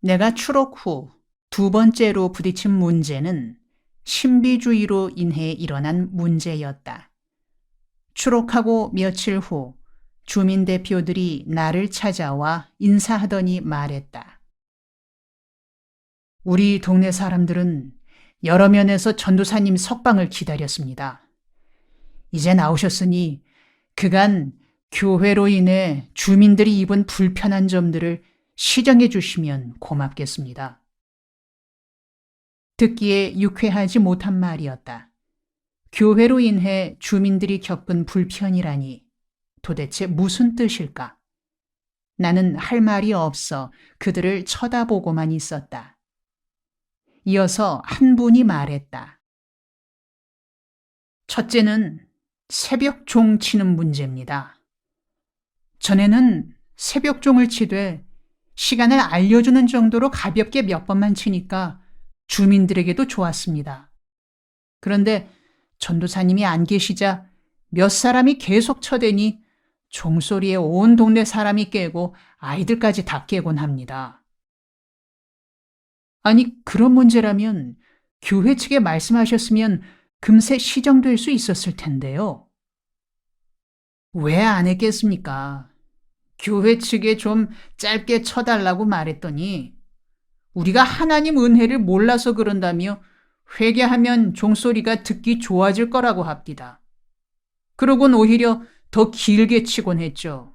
내가 추록 후 두 번째로 부딪힌 문제는 신비주의로 인해 일어난 문제였다. 추록하고 며칠 후 주민 대표들이 나를 찾아와 인사하더니 말했다. 우리 동네 사람들은 여러 면에서 전도사님 석방을 기다렸습니다. 이제 나오셨으니 그간 교회로 인해 주민들이 입은 불편한 점들을 시정해 주시면 고맙겠습니다. 듣기에 유쾌하지 못한 말이었다. 교회로 인해 주민들이 겪은 불편이라니 도대체 무슨 뜻일까? 나는 할 말이 없어 그들을 쳐다보고만 있었다. 이어서 한 분이 말했다. 첫째는 새벽 종 치는 문제입니다. 전에는 새벽 종을 치되 시간을 알려주는 정도로 가볍게 몇 번만 치니까 주민들에게도 좋았습니다. 그런데 전도사님이 안 계시자 몇 사람이 계속 쳐대니 종소리에 온 동네 사람이 깨고 아이들까지 다 깨곤 합니다. 아니, 그런 문제라면 교회 측에 말씀하셨으면 금세 시정될 수 있었을 텐데요. 왜 안 했겠습니까? 교회 측에 좀 짧게 쳐달라고 말했더니 우리가 하나님 은혜를 몰라서 그런다며 회개하면 종소리가 듣기 좋아질 거라고 합디다. 그러곤 오히려 더 길게 치곤 했죠.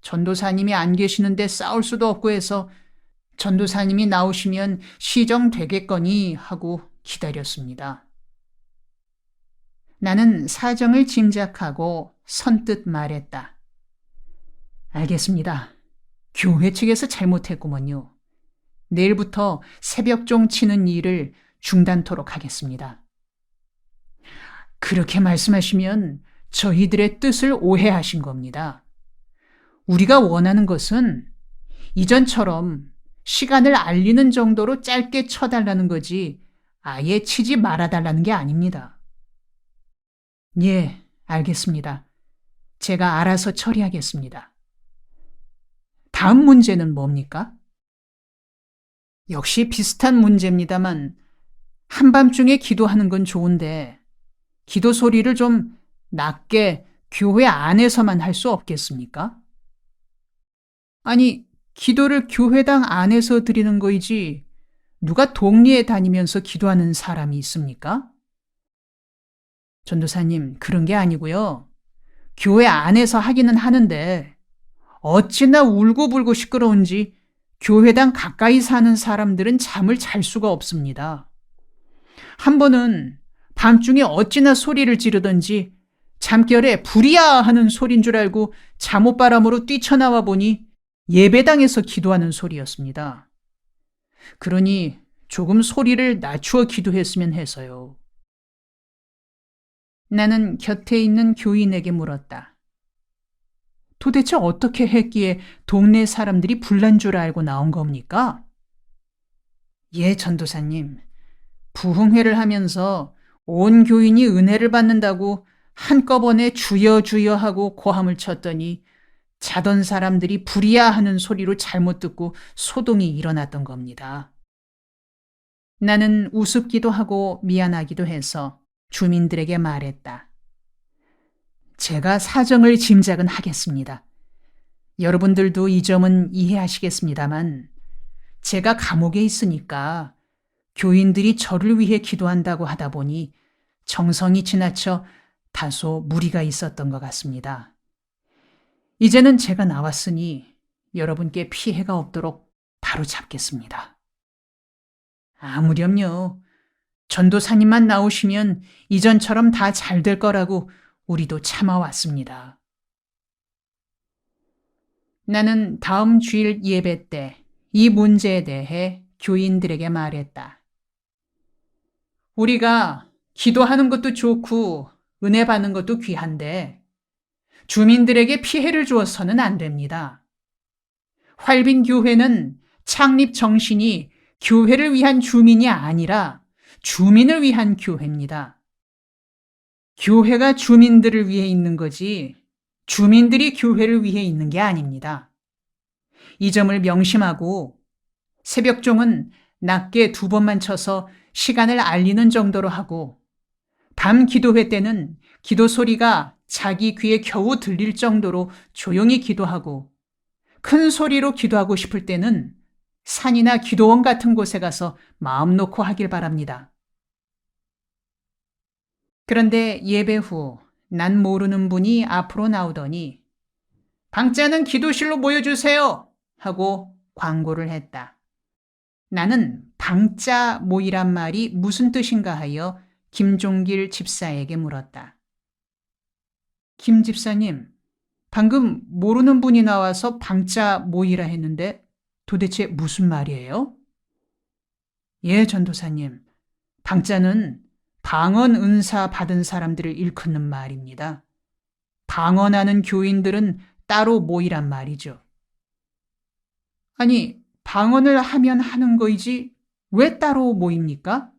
전도사님이 안 계시는데 싸울 수도 없고 해서 전도사님이 나오시면 시정되겠거니 하고 기다렸습니다. 나는 사정을 짐작하고 선뜻 말했다. 알겠습니다. 교회 측에서 잘못했구먼요. 내일부터 새벽종 치는 일을 중단토록 하겠습니다. 그렇게 말씀하시면 저희들의 뜻을 오해하신 겁니다. 우리가 원하는 것은 이전처럼 시간을 알리는 정도로 짧게 쳐달라는 거지 아예 치지 말아달라는 게 아닙니다. 예, 알겠습니다. 제가 알아서 처리하겠습니다. 다음 문제는 뭡니까? 역시 비슷한 문제입니다만 한밤중에 기도하는 건 좋은데 기도 소리를 좀 낮게 교회 안에서만 할 수 없겠습니까? 아니, 기도를 교회당 안에서 드리는 거이지 누가 동리에 다니면서 기도하는 사람이 있습니까? 전도사님, 그런 게 아니고요. 교회 안에서 하기는 하는데 어찌나 울고불고 시끄러운지 교회당 가까이 사는 사람들은 잠을 잘 수가 없습니다. 한 번은 밤중에 어찌나 소리를 지르던지 잠결에 불이야 하는 소린 줄 알고 잠옷바람으로 뛰쳐나와 보니 예배당에서 기도하는 소리였습니다. 그러니 조금 소리를 낮추어 기도했으면 해서요. 나는 곁에 있는 교인에게 물었다. 도대체 어떻게 했기에 동네 사람들이 불난 줄 알고 나온 겁니까? 예, 전도사님. 부흥회를 하면서 온 교인이 은혜를 받는다고 한꺼번에 주여 주여 하고 고함을 쳤더니 자던 사람들이 불이야 하는 소리로 잘못 듣고 소동이 일어났던 겁니다. 나는 우습기도 하고 미안하기도 해서 주민들에게 말했다. 제가 사정을 짐작은 하겠습니다. 여러분들도 이 점은 이해하시겠습니다만 제가 감옥에 있으니까 교인들이 저를 위해 기도한다고 하다 보니 정성이 지나쳐 다소 무리가 있었던 것 같습니다. 이제는 제가 나왔으니 여러분께 피해가 없도록 바로 잡겠습니다. 아무렴요. 전도사님만 나오시면 이전처럼 다 잘 될 거라고 우리도 참아왔습니다. 나는 다음 주일 예배 때 이 문제에 대해 교인들에게 말했다. 우리가 기도하는 것도 좋고 은혜 받는 것도 귀한데 주민들에게 피해를 주어서는 안 됩니다. 활빈교회는 창립 정신이 교회를 위한 주민이 아니라 주민을 위한 교회입니다. 교회가 주민들을 위해 있는 거지 주민들이 교회를 위해 있는 게 아닙니다. 이 점을 명심하고 새벽종은 낮게 2번만 쳐서 시간을 알리는 정도로 하고, 밤 기도회 때는 기도 소리가 자기 귀에 겨우 들릴 정도로 조용히 기도하고, 큰 소리로 기도하고 싶을 때는 산이나 기도원 같은 곳에 가서 마음 놓고 하길 바랍니다. 그런데 예배 후 난 모르는 분이 앞으로 나오더니 방자는 기도실로 모여주세요 하고 광고를 했다. 나는 방자 모이란 말이 무슨 뜻인가 하여 김종길 집사에게 물었다. 김 집사님, 방금 모르는 분이 나와서 방자 모이라 했는데 도대체 무슨 말이에요? 예, 전도사님. 방자는 방언 은사 받은 사람들을 일컫는 말입니다. 방언하는 교인들은 따로 모이란 말이죠. 아니, 방언을 하면 하는 거이지 왜 따로 모입니까?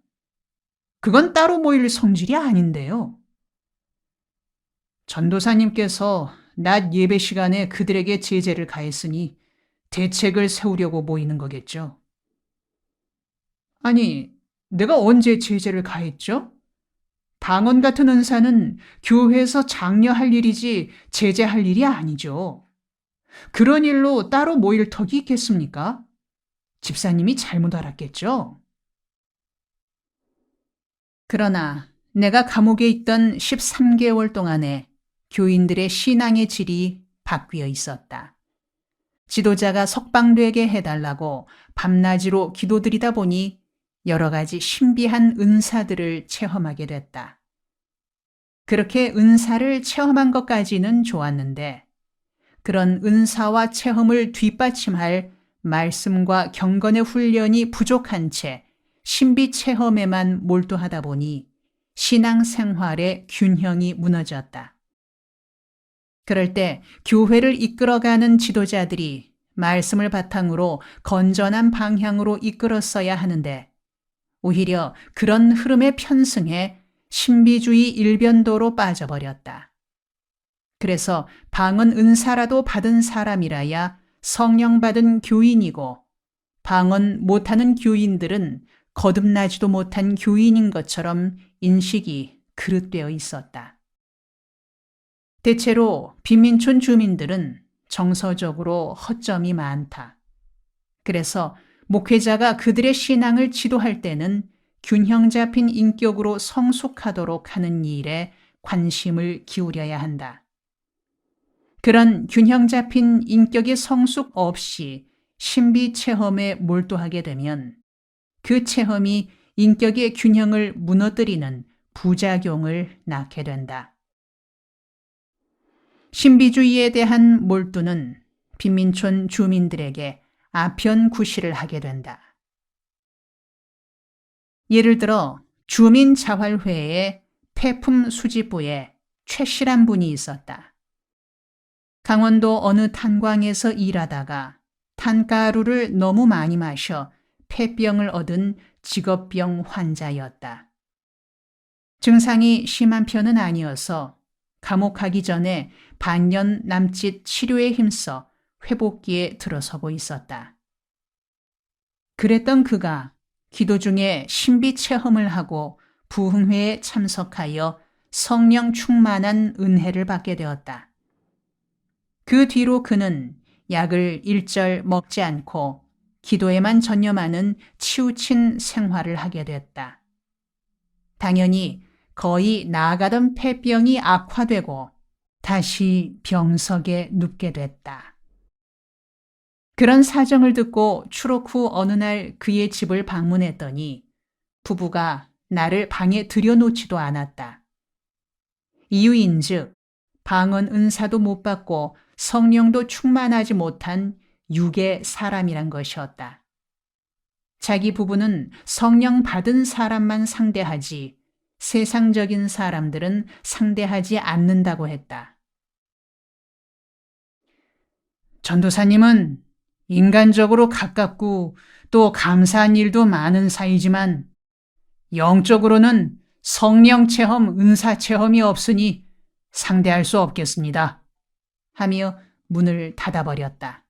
그건 따로 모일 성질이 아닌데요. 전도사님께서 낮 예배 시간에 그들에게 제재를 가했으니 대책을 세우려고 모이는 거겠죠. 아니, 내가 언제 제재를 가했죠? 방언 같은 은사는 교회에서 장려할 일이지 제재할 일이 아니죠. 그런 일로 따로 모일 턱이 있겠습니까? 집사님이 잘못 알았겠죠? 그러나 내가 감옥에 있던 13개월 동안에 교인들의 신앙의 질이 바뀌어 있었다. 지도자가 석방되게 해달라고 밤낮으로 기도드리다 보니 여러 가지 신비한 은사들을 체험하게 됐다. 그렇게 은사를 체험한 것까지는 좋았는데 그런 은사와 체험을 뒷받침할 말씀과 경건의 훈련이 부족한 채 신비 체험에만 몰두하다 보니 신앙생활의 균형이 무너졌다. 그럴 때 교회를 이끌어가는 지도자들이 말씀을 바탕으로 건전한 방향으로 이끌었어야 하는데 오히려 그런 흐름에 편승해 신비주의 일변도로 빠져버렸다. 그래서 방언 은사라도 받은 사람이라야 성령 받은 교인이고 방언 못하는 교인들은 거듭나지도 못한 교인인 것처럼 인식이 그릇되어 있었다. 대체로 빈민촌 주민들은 정서적으로 허점이 많다. 그래서 목회자가 그들의 신앙을 지도할 때는 균형 잡힌 인격으로 성숙하도록 하는 일에 관심을 기울여야 한다. 그런 균형 잡힌 인격의 성숙 없이 신비 체험에 몰두하게 되면 그 체험이 인격의 균형을 무너뜨리는 부작용을 낳게 된다. 신비주의에 대한 몰두는 빈민촌 주민들에게 아편구실을 하게 된다. 예를 들어 주민자활회의 폐품 수집부에 최 씨란 분이 있었다. 강원도 어느 탄광에서 일하다가 탄가루를 너무 많이 마셔 폐병을 얻은 직업병 환자였다. 증상이 심한 편은 아니어서 감옥 가기 전에 반년 남짓 치료에 힘써 회복기에 들어서고 있었다. 그랬던 그가 기도 중에 신비 체험을 하고 부흥회에 참석하여 성령 충만한 은혜를 받게 되었다. 그 뒤로 그는 약을 일절 먹지 않고 기도에만 전념하는 치우친 생활을 하게 됐다. 당연히 거의 나아가던 폐병이 악화되고 다시 병석에 눕게 됐다. 그런 사정을 듣고 추록 후 어느 날 그의 집을 방문했더니 부부가 나를 방에 들여놓지도 않았다. 이유인즉 방언 은사도 못 받고 성령도 충만하지 못한 육의 사람이란 것이었다. 자기 부부는 성령 받은 사람만 상대하지 세상적인 사람들은 상대하지 않는다고 했다. 전도사님은 인간적으로 가깝고 또 감사한 일도 많은 사이지만 영적으로는 성령 체험, 은사 체험이 없으니 상대할 수 없겠습니다. 하며 문을 닫아버렸다.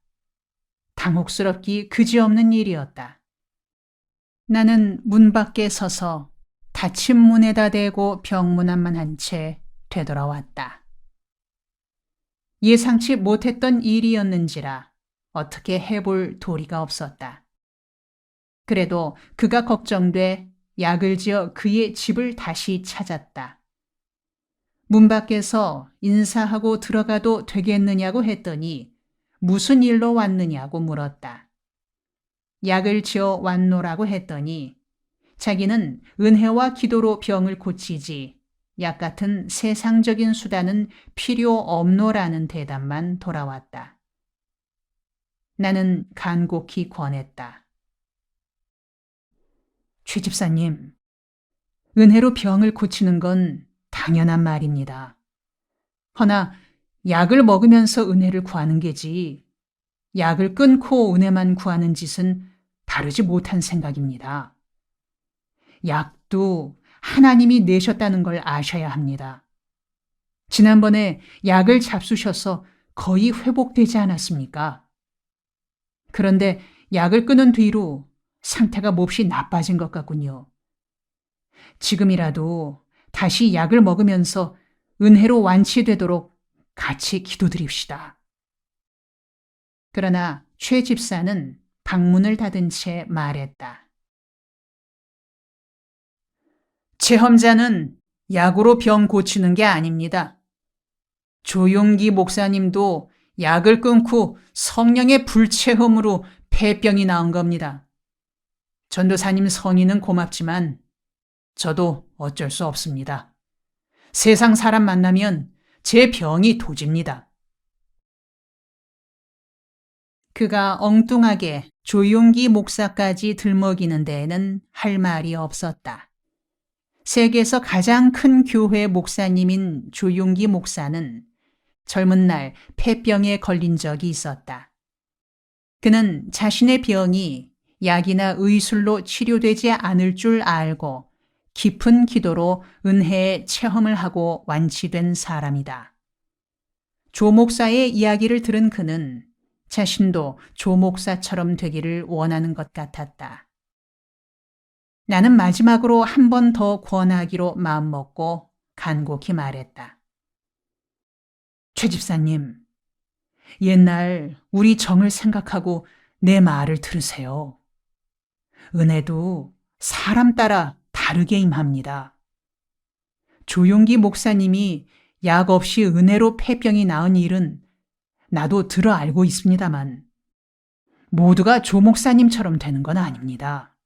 당혹스럽기 그지없는 일이었다. 나는 문 밖에 서서 닫힌 문에다 대고 병문안만 한 채 되돌아왔다. 예상치 못했던 일이었는지라 어떻게 해볼 도리가 없었다. 그래도 그가 걱정돼 약을 지어 그의 집을 다시 찾았다. 문 밖에서 인사하고 들어가도 되겠느냐고 했더니 무슨 일로 왔느냐고 물었다. 약을 지어 왔노라고 했더니 자기는 은혜와 기도로 병을 고치지 약 같은 세상적인 수단은 필요 없노라는 대답만 돌아왔다. 나는 간곡히 권했다. 최 집사님, 은혜로 병을 고치는 건 당연한 말입니다. 허나 약을 먹으면서 은혜를 구하는 게지 약을 끊고 은혜만 구하는 짓은 바르지 못한 생각입니다. 약도 하나님이 내셨다는 걸 아셔야 합니다. 지난번에 약을 잡수셔서 거의 회복되지 않았습니까? 그런데 약을 끊은 뒤로 상태가 몹시 나빠진 것 같군요. 지금이라도 다시 약을 먹으면서 은혜로 완치되도록 같이 기도드립시다. 그러나 최 집사는 방문을 닫은 채 말했다. 체험자는 약으로 병 고치는 게 아닙니다. 조용기 목사님도 약을 끊고 성령의 불체험으로 폐병이 나은 겁니다. 전도사님 성의는 고맙지만 저도 어쩔 수 없습니다. 세상 사람 만나면 제 병이 도집니다. 그가 엉뚱하게 조용기 목사까지 들먹이는 데에는 할 말이 없었다. 세계에서 가장 큰 교회 목사님인 조용기 목사는 젊은 날 폐병에 걸린 적이 있었다. 그는 자신의 병이 약이나 의술로 치료되지 않을 줄 알고 깊은 기도로 은혜의 체험을 하고 완치된 사람이다. 조 목사의 이야기를 들은 그는 자신도 조 목사처럼 되기를 원하는 것 같았다. 나는 마지막으로 한 번 더 권하기로 마음먹고 간곡히 말했다. 최 집사님, 옛날 우리 정을 생각하고 내 말을 들으세요. 은혜도 사람 따라 다르게 임합니다. 조용기 목사님이 약 없이 은혜로 폐병이 나은 일은 나도 들어 알고 있습니다만 모두가 조 목사님처럼 되는 건 아닙니다.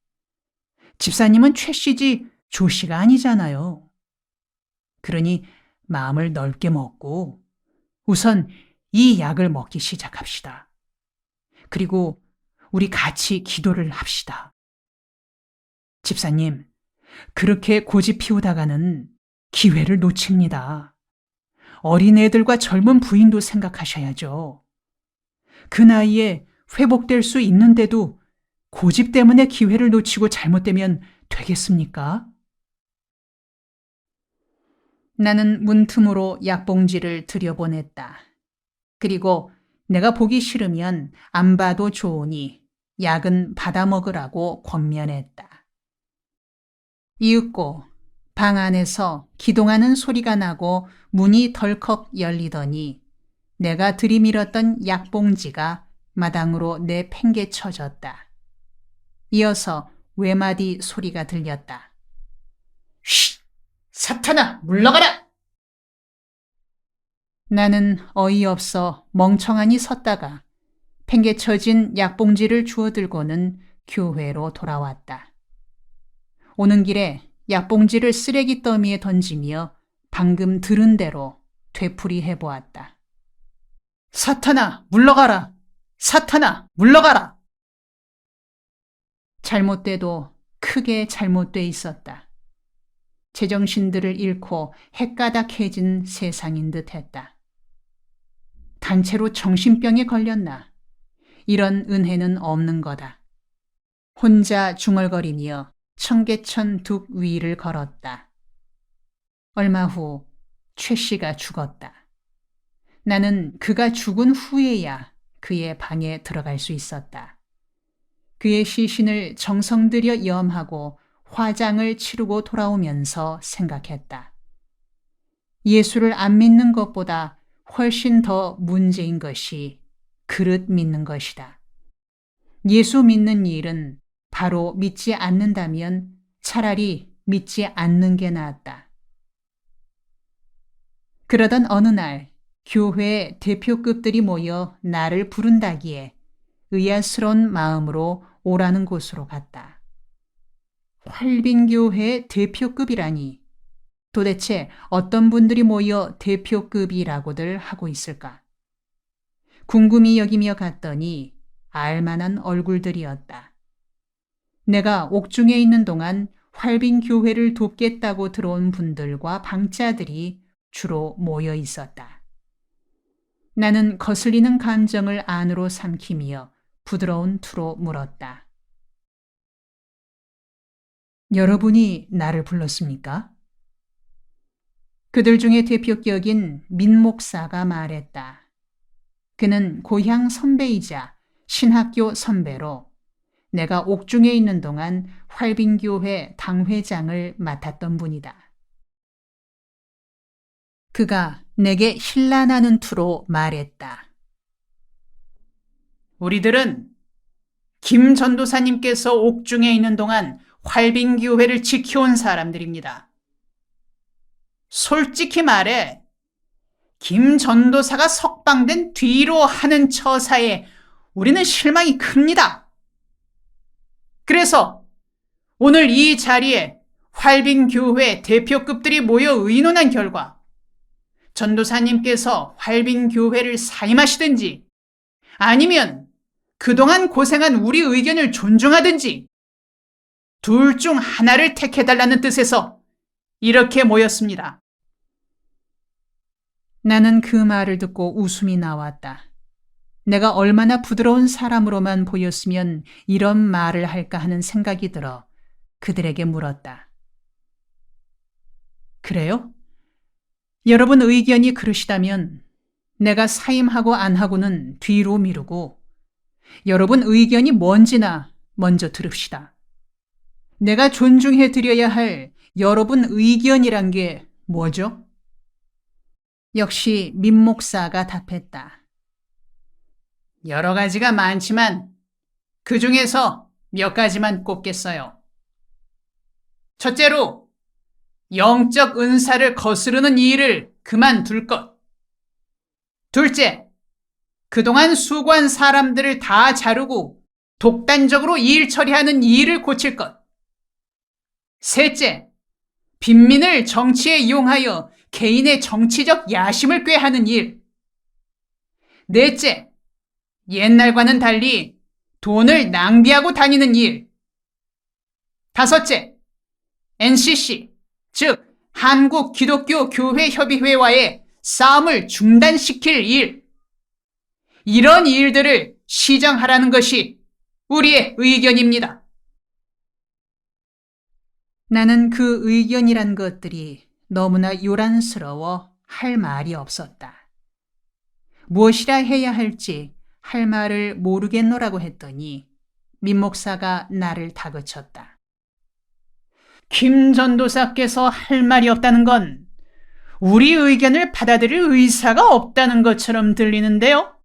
집사님은 최 씨지 조 씨가 아니잖아요. 그러니 마음을 넓게 먹고 우선 이 약을 먹기 시작합시다. 그리고 우리 같이 기도를 합시다. 집사님, 그렇게 고집 피우다가는 기회를 놓칩니다. 어린애들과 젊은 부인도 생각하셔야죠. 그 나이에 회복될 수 있는데도 고집 때문에 기회를 놓치고 잘못되면 되겠습니까? 나는 문틈으로 약봉지를 들여보냈다. 그리고 내가 보기 싫으면 안 봐도 좋으니 약은 받아 먹으라고 권면했다. 이윽고 방 안에서 기동하는 소리가 나고 문이 덜컥 열리더니 내가 들이밀었던 약봉지가 마당으로 내팽개쳐졌다. 이어서 외마디 소리가 들렸다. 쉿! 사탄아, 물러가라! 나는 어이없어 멍청하니 섰다가 팽개쳐진 약봉지를 주워들고는 교회로 돌아왔다. 오는 길에 약봉지를 쓰레기 더미에 던지며 방금 들은 대로 되풀이해 보았다. 사탄아, 물러가라! 사탄아, 물러가라! 잘못돼도 크게 잘못돼 있었다. 제정신들을 잃고 헷가닥해진 세상인 듯 했다. 단체로 정신병에 걸렸나? 이런 은혜는 없는 거다. 혼자 중얼거리며 청계천 둑 위를 걸었다. 얼마 후 최 씨가 죽었다. 나는 그가 죽은 후에야 그의 방에 들어갈 수 있었다. 그의 시신을 정성 들여 염하고 화장을 치르고 돌아오면서 생각했다. 예수를 안 믿는 것보다 훨씬 더 문제인 것이 그릇 믿는 것이다. 예수 믿는 일은 바로 믿지 않는다면 차라리 믿지 않는 게 나았다. 그러던 어느 날 교회 대표급들이 모여 나를 부른다기에 의아스러운 마음으로 오라는 곳으로 갔다. 활빈교회 대표급이라니 도대체 어떤 분들이 모여 대표급이라고들 하고 있을까? 궁금히 여기며 갔더니 알만한 얼굴들이었다. 내가 옥중에 있는 동안 활빈교회를 돕겠다고 들어온 분들과 방자들이 주로 모여 있었다. 나는 거슬리는 감정을 안으로 삼키며 부드러운 투로 물었다. 여러분이 나를 불렀습니까? 그들 중에 대표격인 민 목사가 말했다. 그는 고향 선배이자 신학교 선배로 내가 옥중에 있는 동안 활빈교회 당회장을 맡았던 분이다. 그가 내게 신란하는 투로 말했다. 우리들은 김 전도사님께서 옥중에 있는 동안 활빈교회를 지켜온 사람들입니다. 솔직히 말해 김 전도사가 석방된 뒤로 하는 처사에 우리는 실망이 큽니다. 그래서 오늘 이 자리에 활빈교회 대표급들이 모여 의논한 결과 전도사님께서 활빈교회를 사임하시든지 아니면 그동안 고생한 우리 의견을 존중하든지 둘 중 하나를 택해달라는 뜻에서 이렇게 모였습니다. 나는 그 말을 듣고 웃음이 나왔다. 내가 얼마나 부드러운 사람으로만 보였으면 이런 말을 할까 하는 생각이 들어 그들에게 물었다. 그래요? 여러분 의견이 그러시다면 내가 사임하고 안 하고는 뒤로 미루고 여러분 의견이 뭔지나 먼저 들읍시다. 내가 존중해 드려야 할 여러분 의견이란 게 뭐죠? 역시 민 목사가 답했다. 여러 가지가 많지만 그 중에서 몇 가지만 꼽겠어요. 첫째로 영적 은사를 거스르는 일을 그만둘 것. 둘째, 그동안 수고한 사람들을 다 자르고 독단적으로 일 처리하는 일을 고칠 것. 셋째, 빈민을 정치에 이용하여 개인의 정치적 야심을 꾀하는 일. 넷째, 옛날과는 달리 돈을 낭비하고 다니는 일. 다섯째, NCC, 즉 한국기독교교회협의회와의 싸움을 중단시킬 일. 이런 일들을 시정하라는 것이 우리의 의견입니다. 나는 그 의견이란 것들이 너무나 요란스러워 할 말이 없었다. 무엇이라 해야 할지 할 말을 모르겠노라고 했더니 민 목사가 나를 다그쳤다. 김 전도사께서 할 말이 없다는 건 우리 의견을 받아들일 의사가 없다는 것처럼 들리는데요.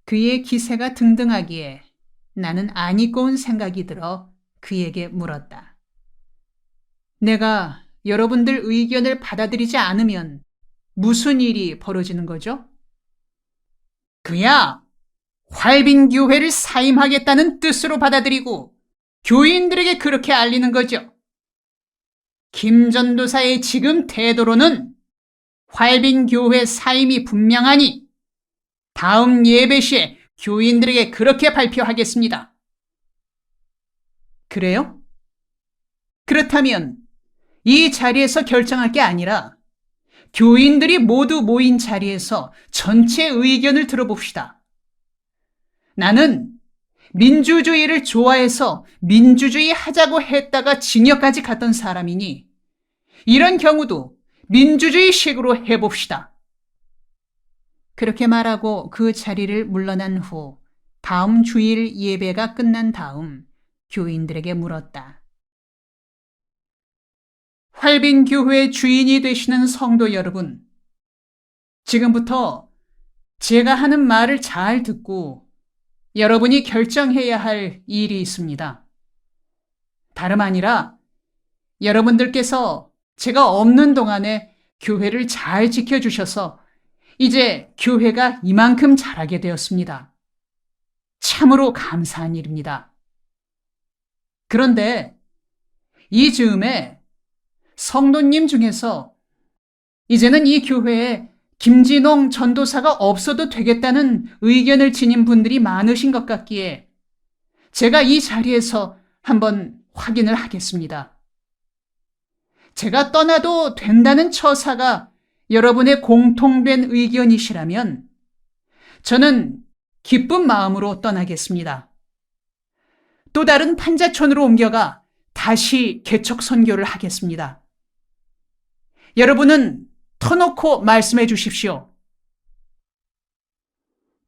그의 기세가 등등하기에 나는 안 입고 온 생각이 들어 그에게 물었다. 내가 여러분들 의견을 받아들이지 않으면 무슨 일이 벌어지는 거죠? 그야 활빈교회를 사임하겠다는 뜻으로 받아들이고 교인들에게 그렇게 알리는 거죠. 김 전도사의 지금 태도로는 활빈교회 사임이 분명하니 다음 예배 시에 교인들에게 그렇게 발표하겠습니다. 그래요? 그렇다면 이 자리에서 결정할 게 아니라 교인들이 모두 모인 자리에서 전체 의견을 들어봅시다. 나는 민주주의를 좋아해서 민주주의 하자고 했다가 징역까지 갔던 사람이니 이런 경우도 민주주의식으로 해봅시다. 그렇게 말하고 그 자리를 물러난 후 다음 주일 예배가 끝난 다음 교인들에게 물었다. 활빈교회 주인이 되시는 성도 여러분, 지금부터 제가 하는 말을 잘 듣고 여러분이 결정해야 할 일이 있습니다. 다름 아니라 여러분들께서 제가 없는 동안에 교회를 잘 지켜주셔서 이제 교회가 이만큼 자라게 되었습니다. 참으로 감사한 일입니다. 그런데 이 즈음에 성도님 중에서 이제는 이 교회에 김진홍 전도사가 없어도 되겠다는 의견을 지닌 분들이 많으신 것 같기에 제가 이 자리에서 한번 확인을 하겠습니다. 제가 떠나도 된다는 처사가 여러분의 공통된 의견이시라면 저는 기쁜 마음으로 떠나겠습니다. 또 다른 판자촌으로 옮겨가 다시 개척 선교를 하겠습니다. 여러분은 터놓고 말씀해 주십시오.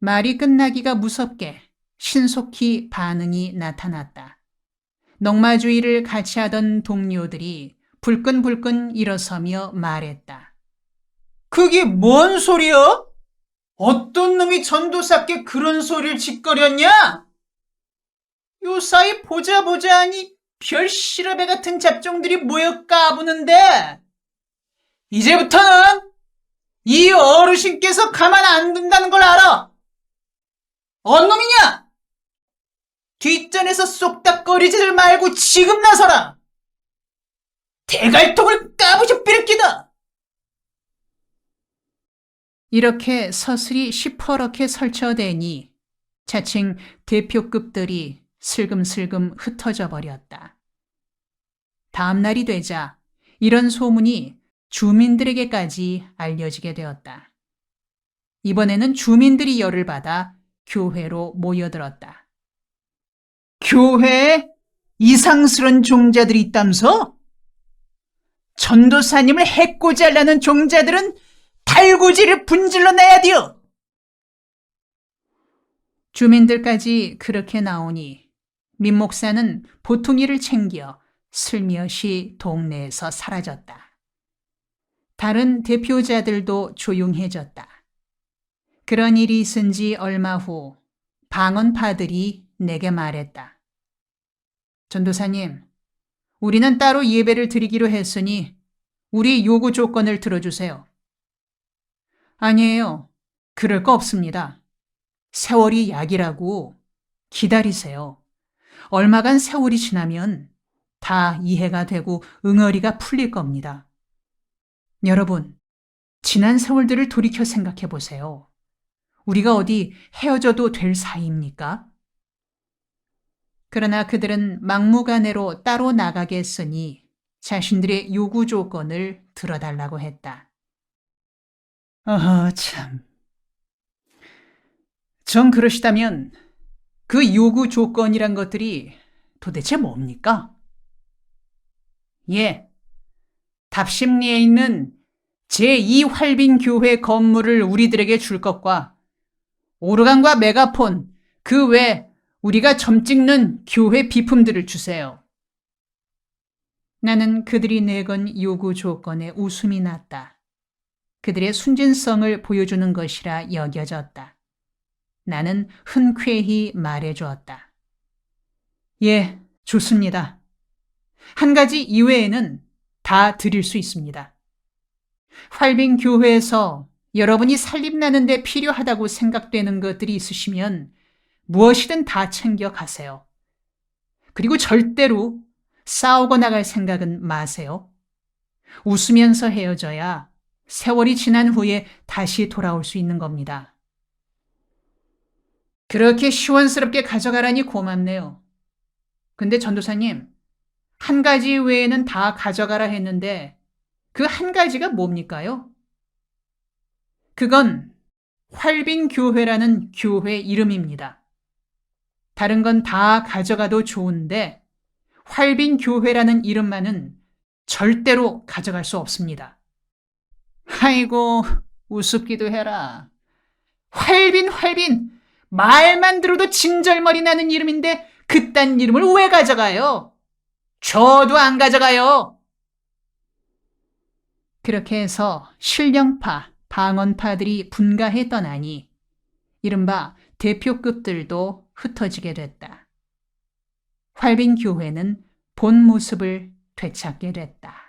말이 끝나기가 무섭게 신속히 반응이 나타났다. 넉마주의를 같이 하던 동료들이 불끈불끈 일어서며 말했다. 그게 뭔 소리야? 어떤 놈이 전도사께 그런 소리를 짓거렸냐? 요사이 보자 하니 별 시럽에 같은 잡종들이 모여 까부는데 이제부터는 이 어르신께서 가만 안 둔다는 걸 알아. 언 놈이냐? 뒷전에서 쏙닥거리지들 말고 지금 나서라. 대갈통을 까부셔 삐르끼다. 이렇게 서슬이 시퍼렇게 설쳐대니 자칭 대표급들이 슬금슬금 흩어져 버렸다. 다음 날이 되자 이런 소문이 주민들에게까지 알려지게 되었다. 이번에는 주민들이 열을 받아 교회로 모여들었다. 교회에 이상스런 종자들이 있다면서? 전도사님을 해코지 하려는 종자들은 달구지를 분질러 내야 돼요. 주민들까지 그렇게 나오니 민 목사는 보퉁이를 챙겨 슬며시 동네에서 사라졌다. 다른 대표자들도 조용해졌다. 그런 일이 있은 지 얼마 후 방언파들이 내게 말했다. 전도사님, 우리는 따로 예배를 드리기로 했으니 우리 요구 조건을 들어주세요. 아니에요. 그럴 거 없습니다. 세월이 약이라고 기다리세요. 얼마간 세월이 지나면 다 이해가 되고 응어리가 풀릴 겁니다. 여러분, 지난 세월들을 돌이켜 생각해 보세요. 우리가 어디 헤어져도 될 사이입니까? 그러나 그들은 막무가내로 따로 나가게 했으니 자신들의 요구 조건을 들어달라고 했다. 참. 정 그러시다면 그 요구 조건이란 것들이 도대체 뭡니까? 예, 답심리에 있는 제2활빈교회 건물을 우리들에게 줄 것과 오르간과 메가폰, 그 외 우리가 점 찍는 교회 비품들을 주세요. 나는 그들이 내건 요구 조건에 웃음이 났다. 그들의 순진성을 보여주는 것이라 여겨졌다. 나는 흔쾌히 말해주었다. 예, 좋습니다. 한 가지 이외에는 다 드릴 수 있습니다. 활빈교회에서 여러분이 살림나는 데 필요하다고 생각되는 것들이 있으시면 무엇이든 다 챙겨 가세요. 그리고 절대로 싸우고 나갈 생각은 마세요. 웃으면서 헤어져야 세월이 지난 후에 다시 돌아올 수 있는 겁니다. 그렇게 시원스럽게 가져가라니 고맙네요. 근데 전도사님, 한 가지 외에는 다 가져가라 했는데 그 한 가지가 뭡니까요? 그건 활빈교회라는 교회 이름입니다. 다른 건 다 가져가도 좋은데 활빈교회라는 이름만은 절대로 가져갈 수 없습니다. 아이고, 우습기도 해라. 활빈. 말만 들어도 진절머리 나는 이름인데 그딴 이름을 왜 가져가요? 저도 안 가져가요. 그렇게 해서 신령파, 방언파들이 분가해 떠나니 이른바 대표급들도 흩어지게 됐다. 활빈 교회는 본 모습을 되찾게 됐다.